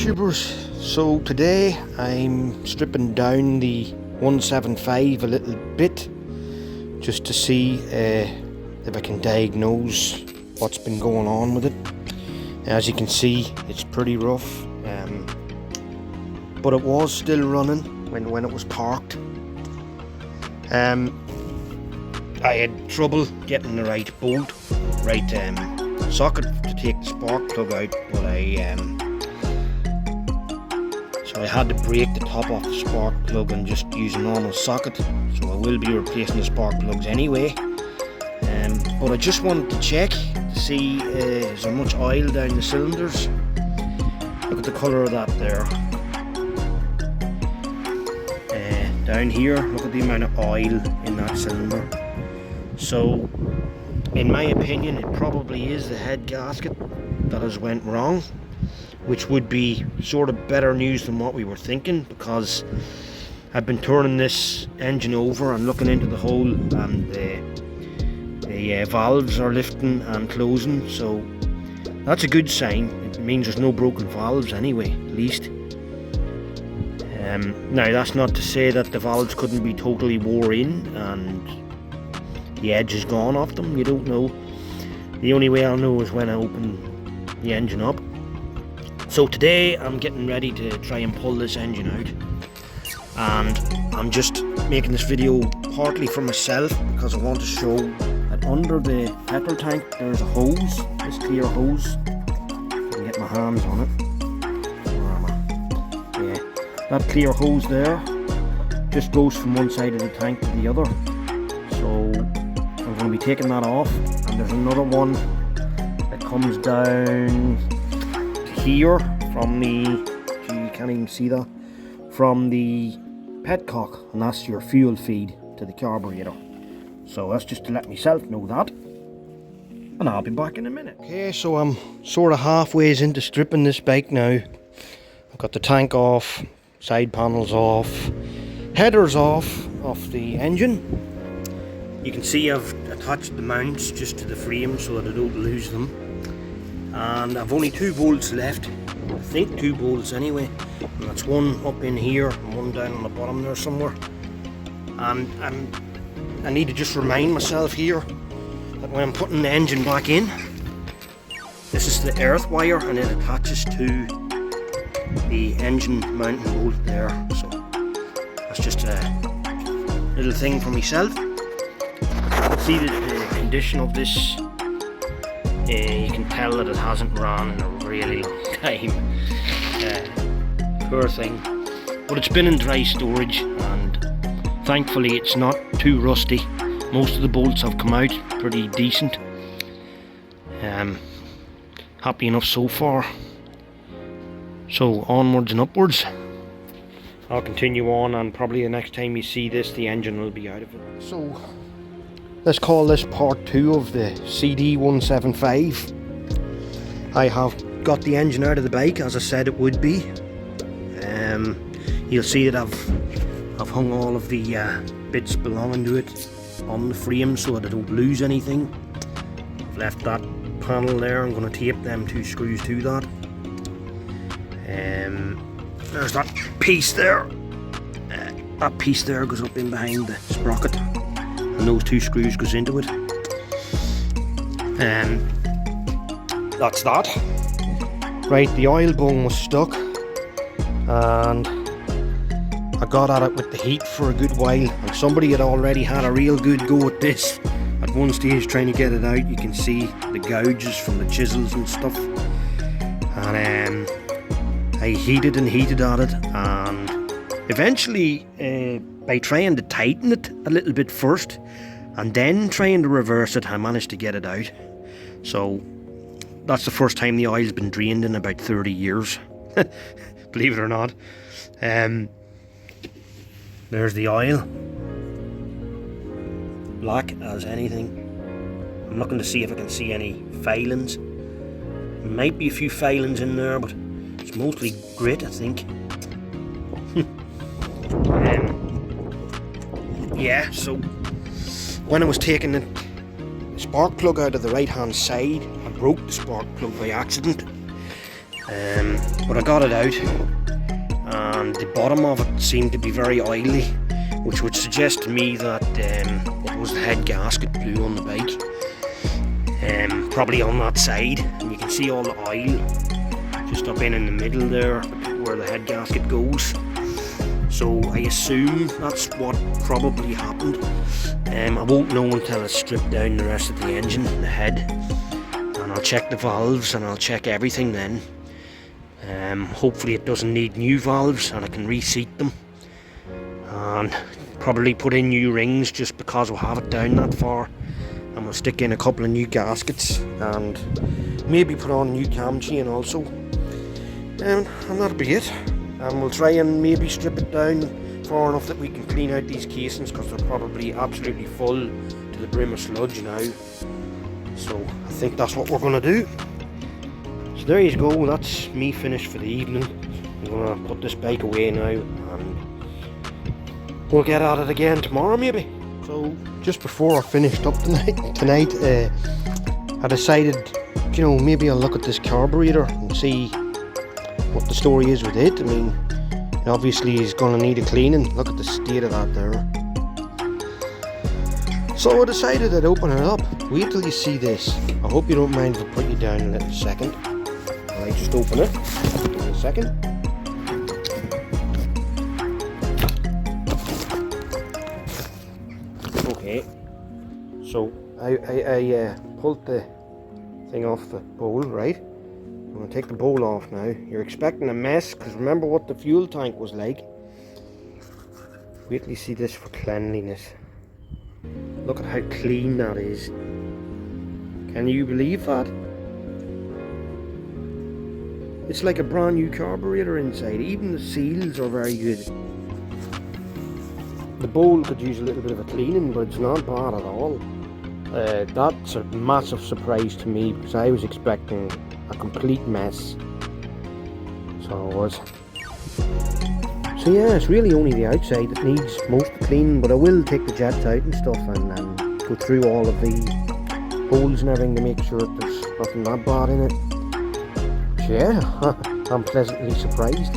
YouTubers, so today I'm stripping down the 175 a little bit just to see if I can diagnose what's been going on with it. As you can see, it's pretty rough, but it was still running when it was parked. I had trouble getting the right bolt, right socket to take the spark plug out, but so I had to break the top off the spark plug and just use a normal socket. So I will be replacing the spark plugs anyway. But I just wanted to check to see is there much oil down the cylinders. Look at the colour of that there. Down here, look at the amount of oil in that cylinder. So, in my opinion, it probably is the head gasket that has went wrong, which would be sort of better news than what we were thinking, because I've been turning this engine over and looking into the hole, and the valves are lifting and closing, so that's a good sign. It means there's no broken valves anyway, at least. Now that's not to say that the valves couldn't be totally wore in and the edge is gone off them. You don't know. The only way I'll know is when I open the engine up. So today I'm getting ready to try and pull this engine out, and I'm just making this video partly for myself because I want to show that under the petrol tank there's a hose, this clear hose. I can get my hands on it. That clear hose there just goes from one side of the tank to the other. So I'm going to be taking that off, and there's another one that comes down to here from the, you can't even see that, from the petcock, and that's your fuel feed to the carburetor. So that's just to let myself know that, and I'll be back in a minute. Okay, so I'm sort of halfway into stripping this bike now. I've got the tank off, side panels off, headers off the engine. You can see I've attached the mounts just to the frame so that I don't lose them, and I've only 2 bolts left. I think 2 bolts anyway, and that's one up in here and one down on the bottom there somewhere. And I need to just remind myself here that when I'm putting the engine back in, this is the earth wire and it attaches to the engine mounting bolt there. So that's just a little thing for myself. See the condition of this, you can tell that it hasn't run in a really long time. Poor thing, but it's been in dry storage and thankfully it's not too rusty. Most of the bolts have come out pretty decent. Happy enough so far. So onwards and upwards. I'll continue on, and probably the next time you see this the engine will be out of it. So let's call this part 2 of the CD175. I have got the engine out of the bike as I said it would be. You'll see that I've hung all of the bits belonging to it on the frame so that I don't lose anything. I've left that panel there. I'm going to tape them 2 screws to that. There's that piece there. That piece there goes up in behind the sprocket, and those 2 screws goes into it. That's that. Right, the oil bung was stuck, and I got at it with the heat for a good while, and somebody had already had a real good go at this at one stage trying to get it out. You can see the gouges from the chisels and stuff, and I heated and heated at it, and eventually by trying to tighten it a little bit first and then trying to reverse it, I managed to get it out. So that's the first time the oil's been drained in about 30 years. Believe it or not. There's the oil, black as anything. I'm looking to see if I can see any filings. There might be a few filings in there, but it's mostly grit, I think. Yeah, so when I was taking the spark plug out of the right hand side, I broke the spark plug by accident. But I got it out, and the bottom of it seemed to be very oily, which would suggest to me that it was the head gasket blew on the bike, probably on that side, and you can see all the oil just up in the middle there where the head gasket goes. So I assume that's what probably happened. I won't know until I strip down the rest of the engine, the head, and I'll check the valves and I'll check everything then. Hopefully it doesn't need new valves and I can reseat them, and probably put in new rings just because we'll have it down that far, and we'll stick in a couple of new gaskets and maybe put on a new cam chain also, and that'll be it. And we'll try and maybe strip it down far enough that we can clean out these casings, because they're probably absolutely full to the brim of sludge now. So I think that's what we're going to do. So there you go, that's me finished for the evening. I'm going to put this bike away now and we'll get at it again tomorrow maybe. So just before I finished up tonight, I decided, you know, maybe I'll look at this carburetor and see what the story is with it. I mean, obviously he's going to need a cleaning. Look at the state of that there. So I decided I'd open it up. Wait till you see this. I hope you don't mind if I put you down a little second. I just open it. Give me a second. Okay. So I pulled the thing off the bowl, right? I'm going to take the bowl off now. You're expecting a mess, because remember what the fuel tank was like. Wait till you see this for cleanliness. Look at how clean that is. Can you believe that? It's like a brand new carburetor inside. Even the seals are very good. The bowl could use a little bit of a cleaning, but it's not bad at all. That's a massive surprise to me, because I was expecting a complete mess. So I was. So yeah, it's really only the outside that needs most of the cleaning, but I will take the jets out and stuff and go through all of the holes and everything to make sure that there's nothing that bad in it. So yeah, I'm pleasantly surprised.